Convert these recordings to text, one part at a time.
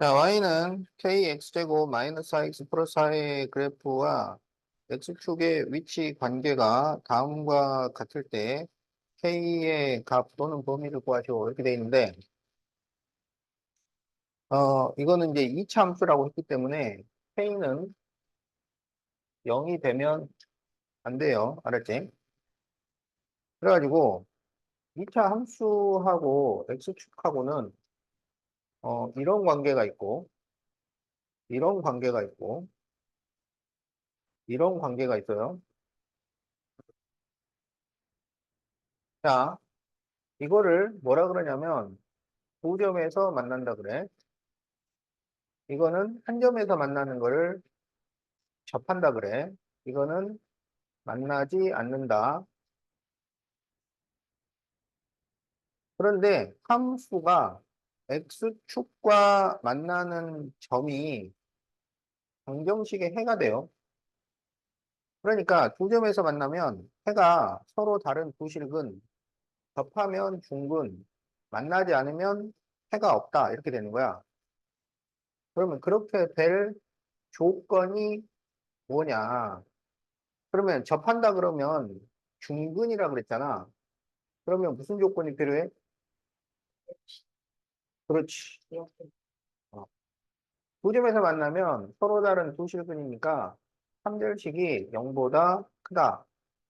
자, y는 kx제곱 마이너스 4x 플러스 4의 그래프와 x축의 위치 관계가 다음과 같을 때 k의 값 또는 범위를 구하시오 이렇게 돼 있는데 이거는 이제 2차 함수라고 했기 때문에 k는 0이 되면 안 돼요. 알았지? 그래가지고 2차 함수하고 x축하고는 이런 관계가 있고 이런 관계가 있고 이런 관계가 있어요. 자, 이거를 뭐라 그러냐면 두 점에서 만난다 그래. 이거는 한 점에서 만나는 거를 접한다 그래. 이거는 만나지 않는다. 그런데 함수가 x축과 만나는 점이 방정식의 해가 돼요. 그러니까 두 점에서 만나면 해가 서로 다른 두 실근, 접하면 중근, 만나지 않으면 해가 없다. 이렇게 되는 거야. 그러면 그렇게 될 조건이 뭐냐? 그러면 접한다 그러면 중근이라 그랬잖아. 그러면 무슨 조건이 필요해? 그렇지. 어. 두 점에서 만나면 서로 다른 두 실근이니까 삼절식이 0보다 크다.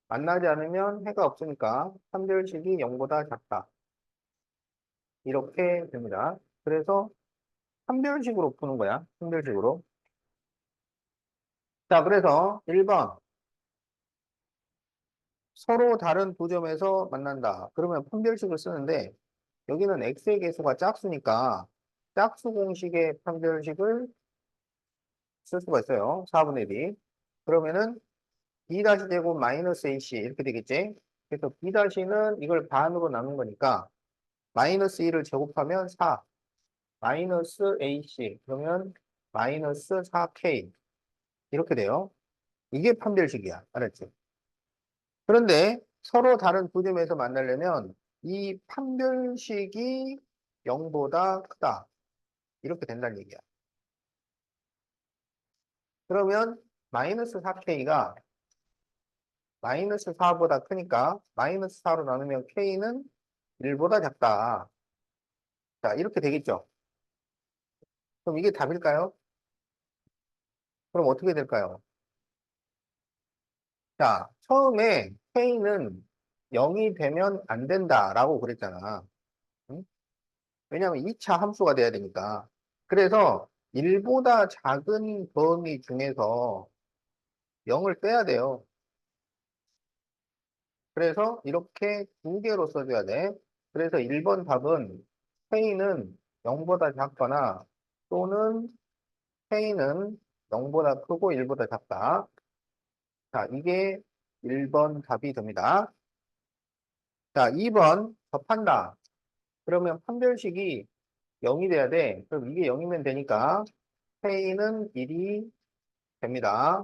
만나지 않으면 해가 없으니까 삼절식이 0보다 작다. 이렇게 됩니다. 그래서 삼별식으로 푸는 거야. 삼별식으로. 자, 그래서 1번. 서로 다른 두 점에서 만난다. 그러면 판별식을 쓰는데 여기는 x의 개수가 짝수니까 짝수 공식의 판별식을 쓸 수가 있어요. 4분의 b. 그러면은 b 다시 제곱 마이너스 ac 이렇게 되겠지? 그래서 b 다시는 이걸 반으로 나눈 거니까 마이너스 1을 제곱하면 4 마이너스 ac 그러면 마이너스 4k 이렇게 돼요. 이게 판별식이야. 알았지? 그런데 서로 다른 두 점에서 만나려면 이 판별식이 0보다 크다. 이렇게 된다는 얘기야. 그러면 마이너스 4K가 마이너스 4보다 크니까 마이너스 4로 나누면 K는 1보다 작다. 자, 이렇게 되겠죠. 그럼 이게 답일까요? 그럼 어떻게 될까요? 자, 처음에 K는 0이 되면 안 된다라고 그랬잖아. 응? 왜냐하면 2차 함수가 돼야 되니까. 그래서 1보다 작은 범위 중에서 0을 빼야 돼요. 그래서 이렇게 두 개로 써줘야 돼. 그래서 1번 답은 K는 0보다 작거나 또는 K는 0보다 크고 1보다 작다. 자, 이게 1번 답이 됩니다. 자, 2번 접한다. 그러면 판별식이 0이 돼야 돼. 그럼 이게 0이면 되니까 K는 1이 됩니다.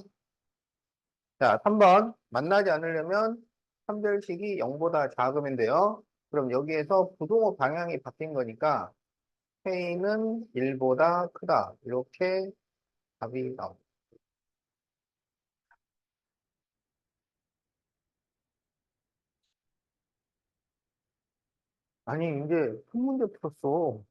자, 3번. 만나지 않으려면 판별식이 0보다 작으면 돼요. 그럼 여기에서 부동호 방향이 바뀐 거니까 K는 1보다 크다. 이렇게 답이 나옵니다. 아니, 이제 큰 문제 풀었어.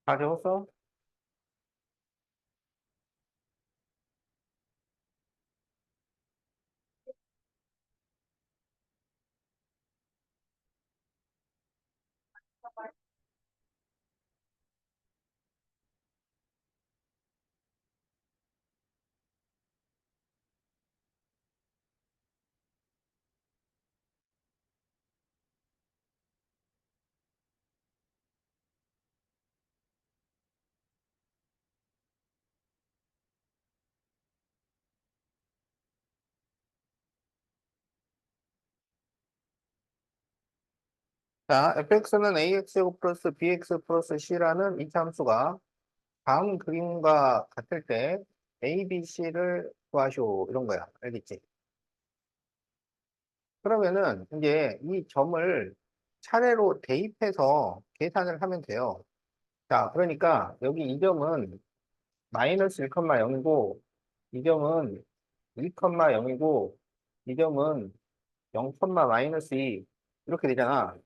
다 적었어? 자, fx는 ax제곱 플러스 bx 플러스 c라는 이차 함수가 다음 그림과 같을 때 a, b, c를 구하시오. 이런 거야. 알겠지? 그러면은 이제 이 점을 차례로 대입해서 계산을 하면 돼요. 자, 그러니까 여기 이 점은 마이너스 1,0이고 이 점은 2,0이고 이 점은 0, 마이너스 2 이렇게 되잖아.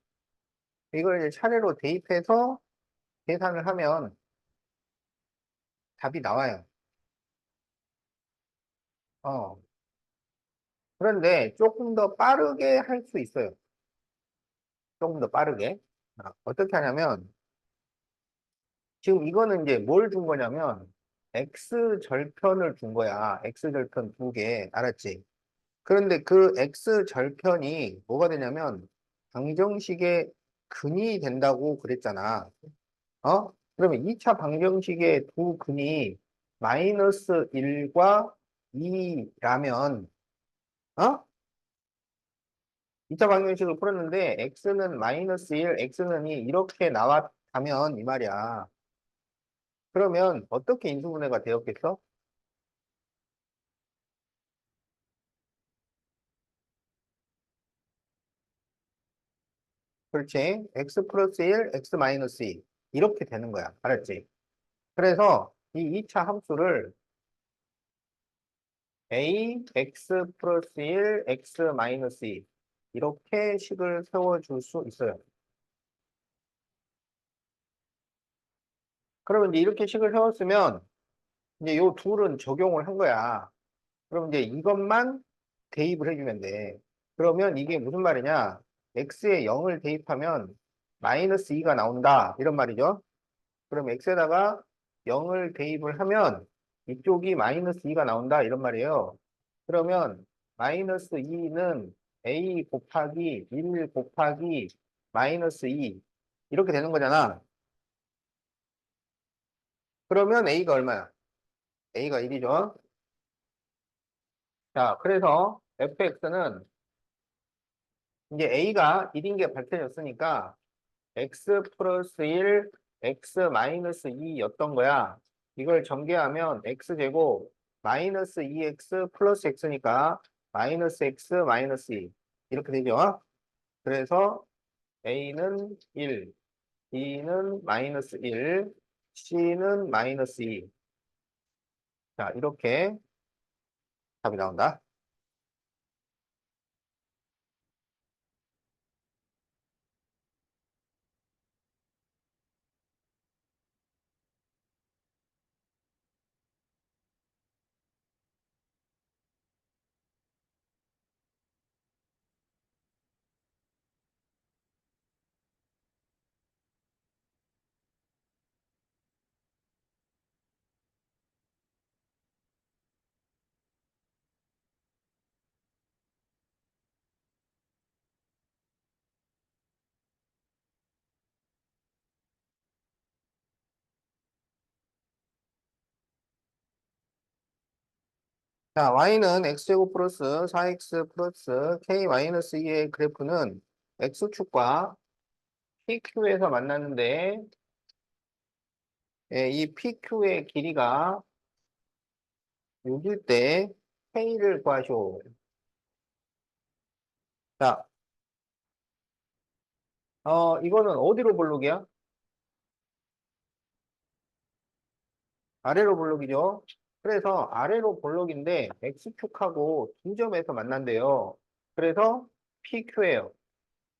이걸 이제 차례로 대입해서 계산을 하면 답이 나와요. 어. 그런데 조금 더 빠르게 할 수 있어요. 조금 더 빠르게. 어떻게 하냐면 지금 이거는 이제 뭘 준 거냐면 x 절편을 준 거야. x 절편 두 개. 알았지? 그런데 그 x 절편이 뭐가 되냐면 방정식의 근이 된다고 그랬잖아. 어? 그러면 2차 방정식의 두 근이 마이너스 1과 2라면, 어? 2차 방정식을 풀었는데, x는 마이너스 1, x는 2 이렇게 나왔다면, 이 말이야. 그러면 어떻게 인수분해가 되었겠어? 그렇지. x 플러스 1, x 마이너스 2. 이렇게 되는 거야. 알았지? 그래서 이 2차 함수를 a, x 플러스 1, x 마이너스 2. 이렇게 식을 세워줄 수 있어요. 그러면 이제 이렇게 식을 세웠으면 이제 요 둘은 적용을 한 거야. 그럼 이제 이것만 대입을 해주면 돼. 그러면 이게 무슨 말이냐? x에 0을 대입하면 마이너스 2가 나온다. 이런 말이죠. 그럼 x에다가 0을 대입을 하면 이쪽이 마이너스 2가 나온다. 이런 말이에요. 그러면 마이너스 2는 a 곱하기 1 곱하기 마이너스 2 이렇게 되는 거잖아. 그러면 a가 얼마야? a가 1이죠. 자, 그래서 fx는 이제 a가 1인 게 밝혀졌으니까 x 플러스 1, x 마이너스 2였던 거야. 이걸 전개하면 x제곱 마이너스 2x 플러스 x니까 마이너스 x 마이너스 2 이렇게 되죠. 그래서 a는 1, b는 마이너스 1, c는 마이너스 2. 자, 이렇게 답이 나온다. 자, y는 x제곱 플러스 4x 플러스 k 마이너스 2의 그래프는 x축과 PQ에서 만났는데 이 PQ의 길이가 6일 때 K를 구하시오. 자, 이거는 어디로 볼록이야? 아래로 볼록이죠. 그래서 아래로 볼록인데 X축하고 두 점에서 만난대요. 그래서 PQ예요.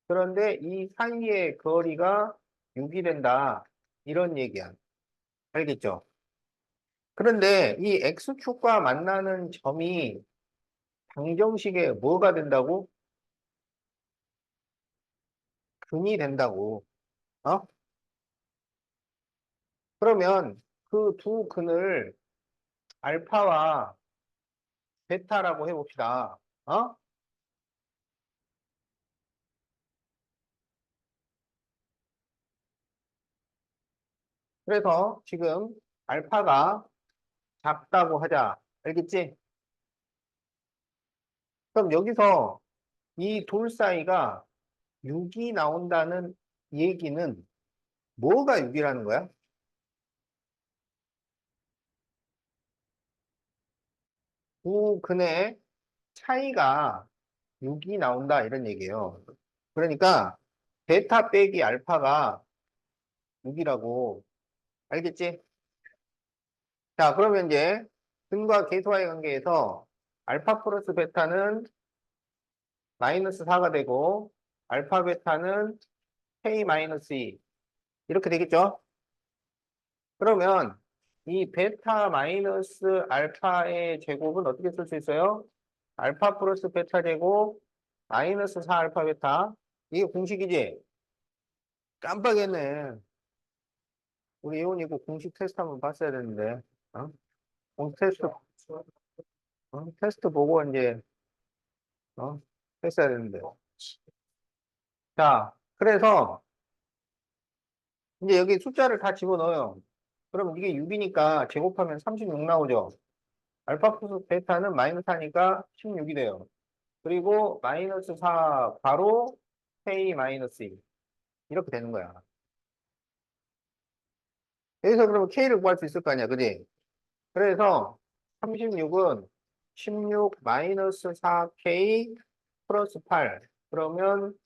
그런데 이 사이의 거리가 6이 된다. 이런 얘기야. 알겠죠? 그런데 이 X축과 만나는 점이 방정식에 뭐가 된다고? 근이 된다고. 어? 그러면 그 두 근을 알파와 베타라고 해봅시다. 어? 그래서 지금 알파가 작다고 하자. 알겠지? 그럼 여기서 이 둘 사이가 6이 나온다는 얘기는 뭐가 6이라는 거야? 두 근의 차이가 6이 나온다 이런 얘기예요. 그러니까 베타 빼기 알파가 6이라고 알겠지? 자, 그러면 이제 근과 계수와의 관계에서 알파 플러스 베타는 마이너스 4가 되고 알파 베타는 k 마이너스 2 이렇게 되겠죠? 그러면 이 베타 마이너스 알파의 제곱은 어떻게 쓸 수 있어요? 알파 플러스 베타 제곱 마이너스 4 알파 베타 이게 공식이지? 깜빡했네. 우리 이온이 고 공식 테스트 한번 봤어야 되는데. 어? 공식 테스트, 테스트 보고 이제 했어야 되는데. 자, 그래서 이제 여기 숫자를 다 집어넣어요. 그러면 이게 6이니까 제곱하면 36 나오죠. 알파 플러스 베타는 마이너스 4니까 16이 돼요. 그리고 마이너스 4 바로 K 마이너스 2 이렇게 되는 거야. 여기서 그러면 K를 구할 수 있을 거 아니야, 그지? 그래서 36은 16 마이너스 4K 플러스 8 그러면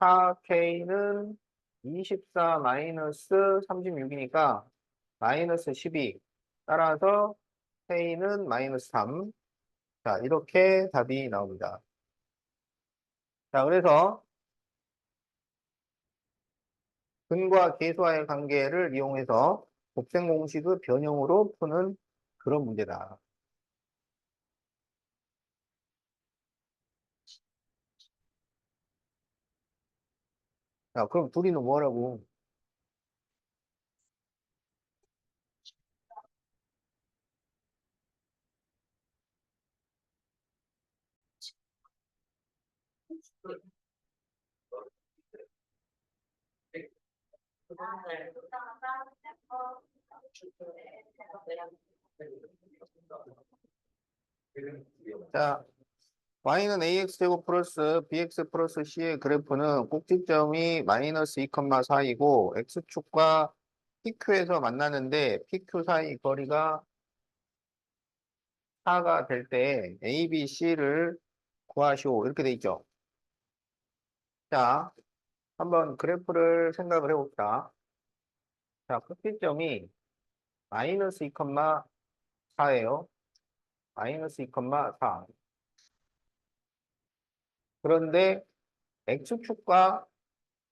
4K는 24 마이너스 36이니까 마이너스 12 따라서 K는 마이너스 3 자, 이렇게 답이 나옵니다. 자, 그래서 근과 계수와의 관계를 이용해서 곱셈 공식을 변형으로 푸는 그런 문제다. 자, 그럼 둘이는 뭐라고? 자, y는 ax제곱 플러스 bx 플러스 c의 그래프는 꼭지점이 마이너스 2,4이고 x축과 pq에서 만나는데 pq 사이 거리가 4가 될 때 a, b, c를 구하시오. 이렇게 돼 있죠. 자, 한번 그래프를 생각을 해봅시다. 자, 꼭지점이 마이너스 2,4예요. 마이너스 2,4. 그런데 x축과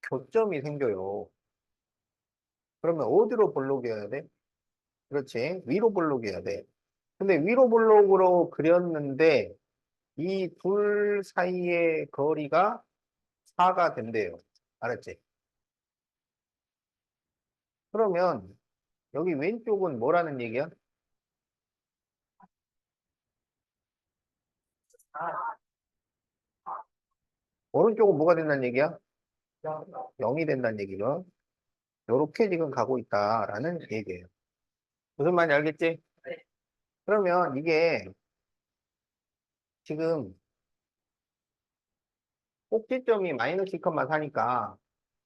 교점이 생겨요. 그러면 어디로 볼록이어야 돼? 그렇지. 위로 볼록이어야 돼. 근데 위로 볼록으로 그렸는데 이 둘 사이의 거리가 4가 된대요. 알았지? 그러면 여기 왼쪽은 뭐라는 얘기야? 오른쪽은 뭐가 된다는 얘기야? 0이 된다는 얘기죠. 요렇게 지금 가고 있다라는 얘기예요. 무슨 말인지 알겠지? 그러면 이게 지금 꼭지점이 마이너스 2,4니까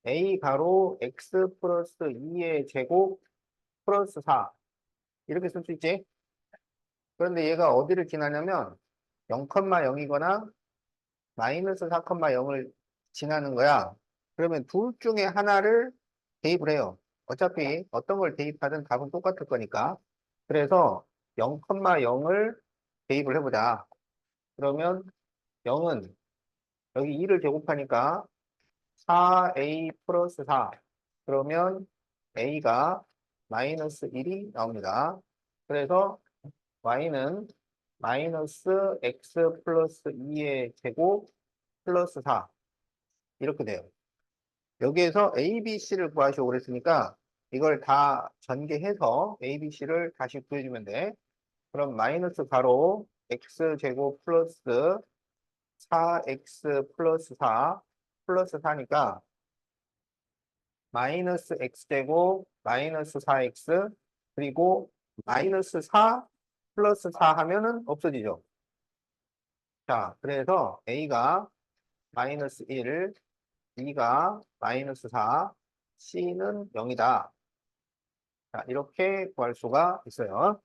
a 가로 x 플러스 2의 제곱 플러스 4 이렇게 쓸 수 있지? 그런데 얘가 어디를 지나냐면 0,0이거나 마이너스 4,0을 지나는 거야. 그러면 둘 중에 하나를 대입을 해요. 어차피 어떤 걸 대입하든 답은 똑같을 거니까. 그래서 0,0을 대입을 해보자. 그러면 0은 여기 2를 제곱하니까 4a 플러스 4. 그러면 a가 마이너스 1이 나옵니다. 그래서 y는 마이너스 x 플러스 2의 제곱 플러스 4 이렇게 돼요. 여기에서 a, b, c를 구하시오 그랬으니까 이걸 다 전개해서 a, b, c를 다시 구해주면 돼. 그럼 마이너스 가로 x 제곱 플러스 4x 플러스 4 플러스 4니까 마이너스 x제곱 마이너스 4x 그리고 마이너스 4 플러스 4 하면은 없어지죠. 자, 그래서 a가 마이너스 1, B가 마이너스 4, C는 0이다. 자, 이렇게 구할 수가 있어요.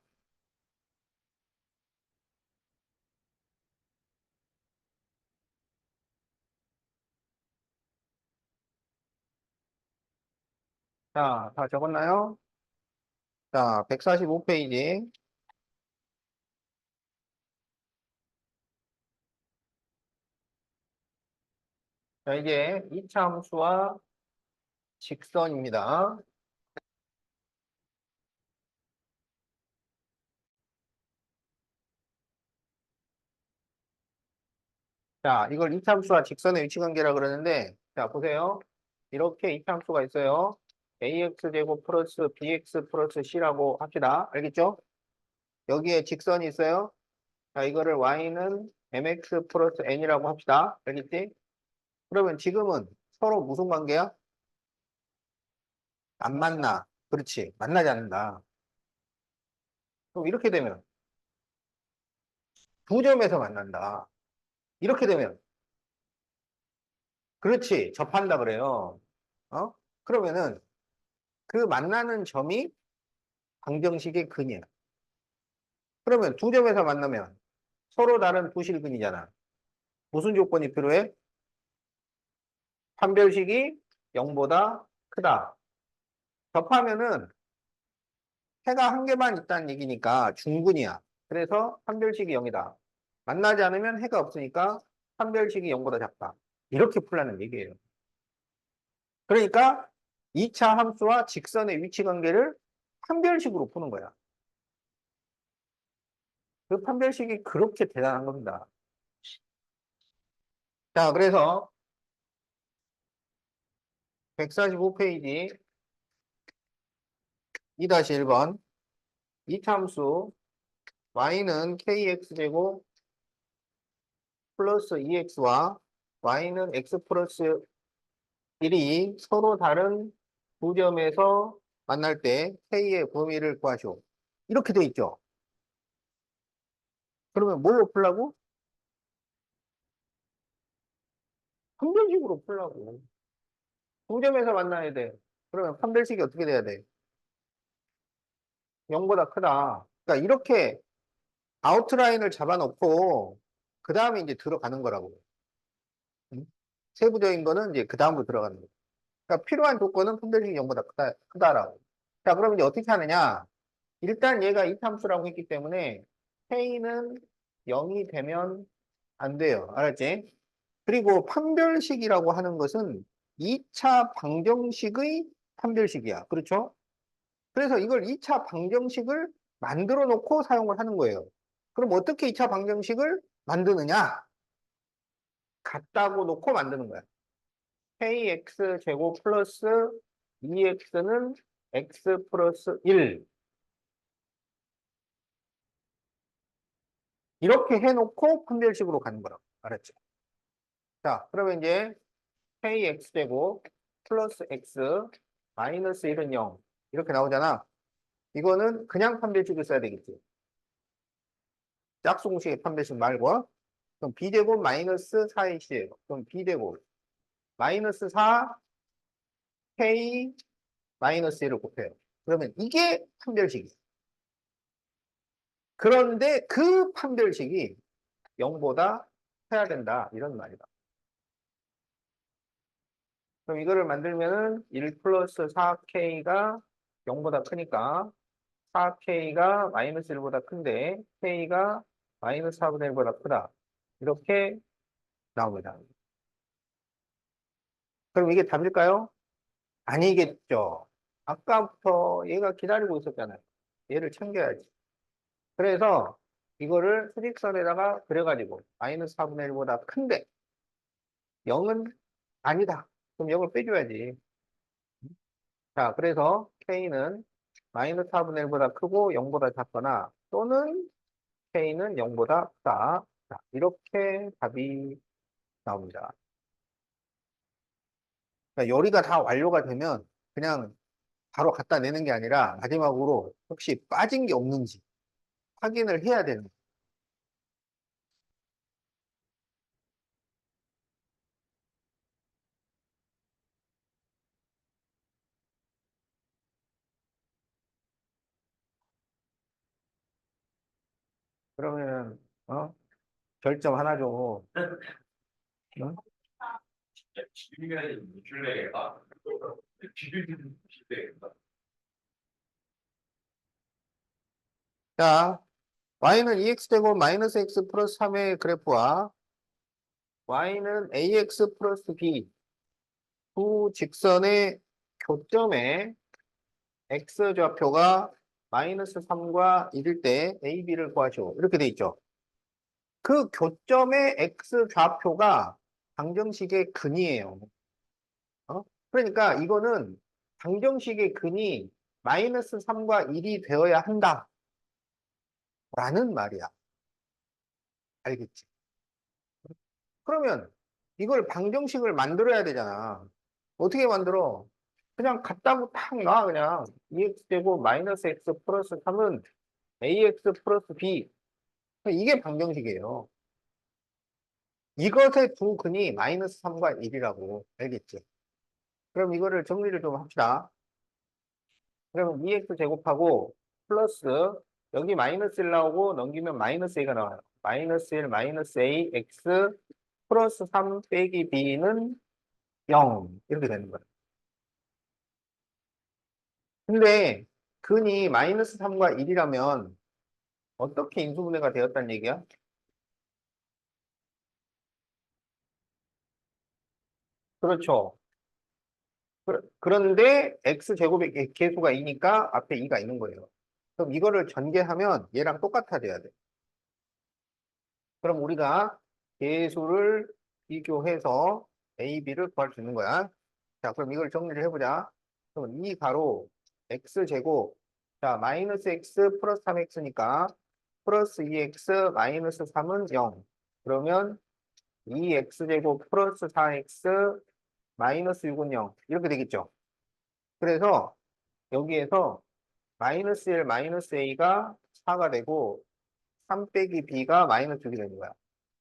자, 다 적었나요? 자, 145페이지. 자, 이제 이차 함수와 직선입니다. 자, 이걸 이차 함수와 직선의 위치 관계라 그러는데, 자, 보세요. 이렇게 이차 함수가 있어요. AX제곱 플러스 BX 플러스 C라고 합시다. 알겠죠? 여기에 직선이 있어요. 자, 이거를 Y는 MX 플러스 N이라고 합시다. 알겠지? 그러면 지금은 서로 무슨 관계야? 안 만나. 그렇지. 만나지 않는다. 그럼 이렇게 되면 두 점에서 만난다. 이렇게 되면 그렇지. 접한다 그래요. 어? 그러면은 그 만나는 점이 방정식의 근이야. 그러면 두 점에서 만나면 서로 다른 부실근이잖아. 무슨 조건이 필요해? 판별식이 0보다 크다. 접하면은 해가 한 개만 있다는 얘기니까 중근이야. 그래서 판별식이 0이다. 만나지 않으면 해가 없으니까 판별식이 0보다 작다. 이렇게 풀라는 얘기예요. 그러니까 2차 함수와 직선의 위치 관계를 판별식으로 푸는 거야. 그 판별식이 그렇게 대단한 겁니다. 자, 그래서 145페이지 2-1번 이차 함수 y는 kx제곱 플러스 2x와 y는 x 플러스 1이 서로 다른 두 점에서 만날 때 k의 범위를 구하시오. 이렇게 돼 있죠. 그러면 뭘로 풀라고? 판별식으로 풀라고. 두 점에서 만나야 돼. 그러면 판별식이 어떻게 돼야 돼? 0보다 크다. 그러니까 이렇게 아웃라인을 잡아놓고 그 다음에 이제 들어가는 거라고. 응? 세부적인 거는 이제 그 다음으로 들어가는 거. 그러니까 필요한 조건은 판별식이 0보다 크다라고. 자, 그럼 이제 어떻게 하느냐? 일단 얘가 이함수라고 했기 때문에 K는 0이 되면 안 돼요. 알았지? 그리고 판별식이라고 하는 것은 2차 방정식의 판별식이야. 그렇죠? 그래서 이걸 2차 방정식을 만들어 놓고 사용을 하는 거예요. 그럼 어떻게 2차 방정식을 만드느냐? 같다고 놓고 만드는 거야. kx 제곱 플러스 2x는 x 플러스 1. 이렇게 해놓고 판별식으로 가는 거라고. 알았죠? 자, 그러면 이제 kx 제곱 플러스 x 마이너스 1은 0. 이렇게 나오잖아. 이거는 그냥 판별식을 써야 되겠지. 짝수 공식의 판별식 말고. 그럼 b제곱 마이너스 4x예요. 그럼 b제곱 마이너스 4 k 마이너스 1을 곱해요. 그러면 이게 판별식이에요. 그런데 그 판별식이 0보다 커야 된다. 이런 말이다. 그럼 이거를 만들면은 1 플러스 4k가 0보다 크니까 4k가 마이너스 1보다 큰데 k가 마이너스 4분의 1보다 크다. 이렇게 나옵니다. 그럼 이게 답일까요? 아니겠죠. 아까부터 얘가 기다리고 있었잖아요. 얘를 챙겨야지. 그래서 이거를 수직선에다가 그려가지고 마이너스 4분의 1보다 큰데 0은 아니다. 그럼 0을 빼줘야지. 자, 그래서 K는 마이너스 4분의 1보다 크고 0보다 작거나 또는 K는 0보다 크다. 자, 이렇게 답이 나옵니다. 그러니까 요리가 다 완료가 되면 그냥 바로 갖다 내는 게 아니라 마지막으로 혹시 빠진 게 없는지 확인을 해야 되는 거예요. 그러면, 결점 하나 줘. 응? 비빔면에 줄래가 비빔면 줄래가 자, y는 2x제곱 마이너스 x 플러스 3의 그래프와 y는 ax 플러스 b 두 직선의 교점에 x좌표가 마이너스 3과 1일 때 a, b를 구하시오. 이렇게 돼 있죠. 그 교점의 x좌표가 방정식의 근이에요. 그러니까 이거는 방정식의 근이 마이너스 3과 1이 되어야 한다. 라는 말이야. 알겠지? 그러면 이걸 방정식을 만들어야 되잖아. 어떻게 만들어? 그냥 갖다고 탁 놔, 그냥. 2x제곱 마이너스 x 플러스 3은 ax 플러스 b. 이게 방정식이에요. 이것의 두 근이 마이너스 3과 1이라고. 알겠지? 그럼 이거를 정리를 좀 합시다. 그러면 2x 제곱하고 플러스 여기 마이너스 1 나오고 넘기면 마이너스 a가 나와요. 마이너스 1 마이너스 a x 플러스 3 빼기 b는 0 이렇게 되는 거예요. 근데 근이 마이너스 3과 1이라면 어떻게 인수분해가 되었다는 얘기야? 그렇죠. 그런데 x제곱의 계수가 2니까 앞에 2가 있는 거예요. 그럼 이거를 전개하면 얘랑 똑같아져야 돼. 그럼 우리가 계수를 비교해서 a, b를 구할 수 있는 거야. 자, 그럼 이걸 정리를 해보자. 그럼 이 가로 x제곱, 자, 마이너스 x 플러스 3x니까 플러스 2x 마이너스 3은 0. 그러면 2x제곱 플러스 4x 마이너스 6은 0. 이렇게 되겠죠. 그래서 여기에서 마이너스 1 마이너스 a가 4가 되고 3 빼기 b가 마이너스 6이 되는 거야.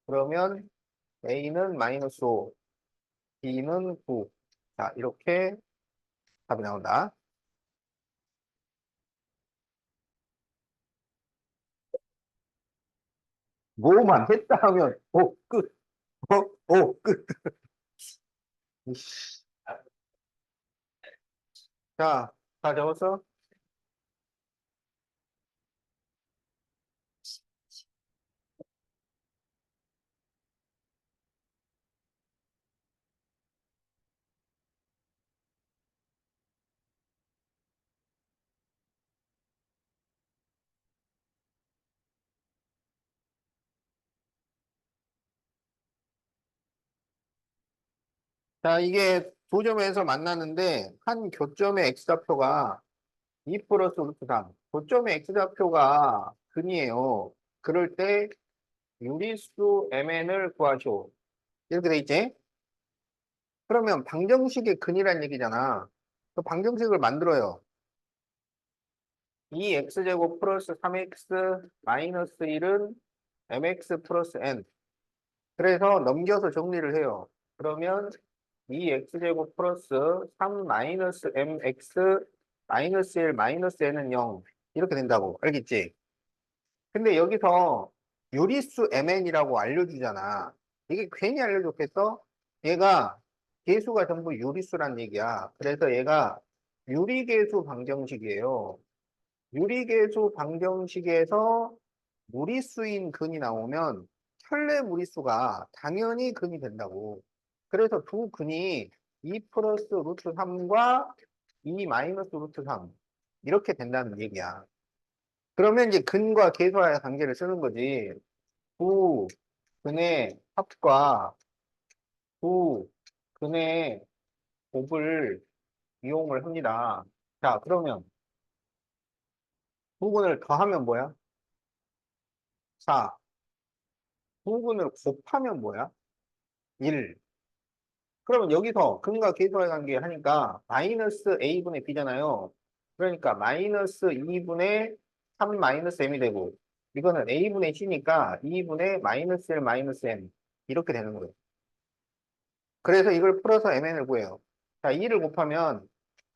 그러면 a는 마이너스 5, b는 9. 자, 이렇게 답이 나온다. 뭐만 했다 하면, 끝. 끝. 이씨. 자, 다 적었어? 자, 이게 두 점에서 만나는데, 한 교점의 x좌표가 2 플러스 루트 3. 교점의 x좌표가 근이에요. 그럴 때 유리수 mn을 구하시오. 이렇게 돼 있지? 그러면 방정식의 근이란 얘기잖아. 그 방정식을 만들어요. 2x제곱 플러스 3x 마이너스 1은 mx 플러스 n. 그래서 넘겨서 정리를 해요. 그러면 2x제곱 플러스 3 마이너스 mx 마이너스 1 마이너스 n은 0. 이렇게 된다고. 알겠지? 근데 여기서 유리수 mn이라고 알려주잖아. 이게 괜히 알려줬겠어? 얘가 계수가 전부 유리수란 얘기야. 그래서 얘가 유리계수 방정식이에요. 유리계수 방정식에서 무리수인 근이 나오면 현래 무리수가 당연히 근이 된다고. 그래서 두 근이 2 플러스 루트 3과 2 마이너스 루트 3 이렇게 된다는 얘기야. 그러면 이제 근과 계수와의 관계를 쓰는 거지. 두 근의 합과 두 근의 곱을 이용을 합니다. 자, 그러면 두 근을 더하면 뭐야? 4. 두 근을 곱하면 뭐야? 1. 그러면 여기서 근과 계수와의 관계 하니까 마이너스 a분의 b잖아요. 그러니까 마이너스 2분의 3 마이너스 m이 되고 이거는 a분의 c니까 2분의 마이너스 1 마이너스 m 이렇게 되는 거예요. 그래서 이걸 풀어서 mn을 구해요. 자, 2를 곱하면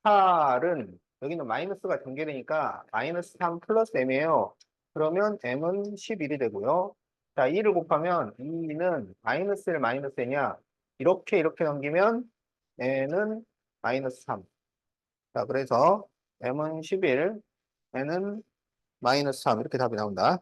8은 여기는 마이너스가 전개되니까 마이너스 3 플러스 m이에요. 그러면 m은 11이 되고요. 자, 2를 곱하면 2는 마이너스 1, 마이너스 n이야. 이렇게 넘기면 n은 마이너스 3. 자, 그래서 m은 11, n은 마이너스 3. 이렇게 답이 나온다.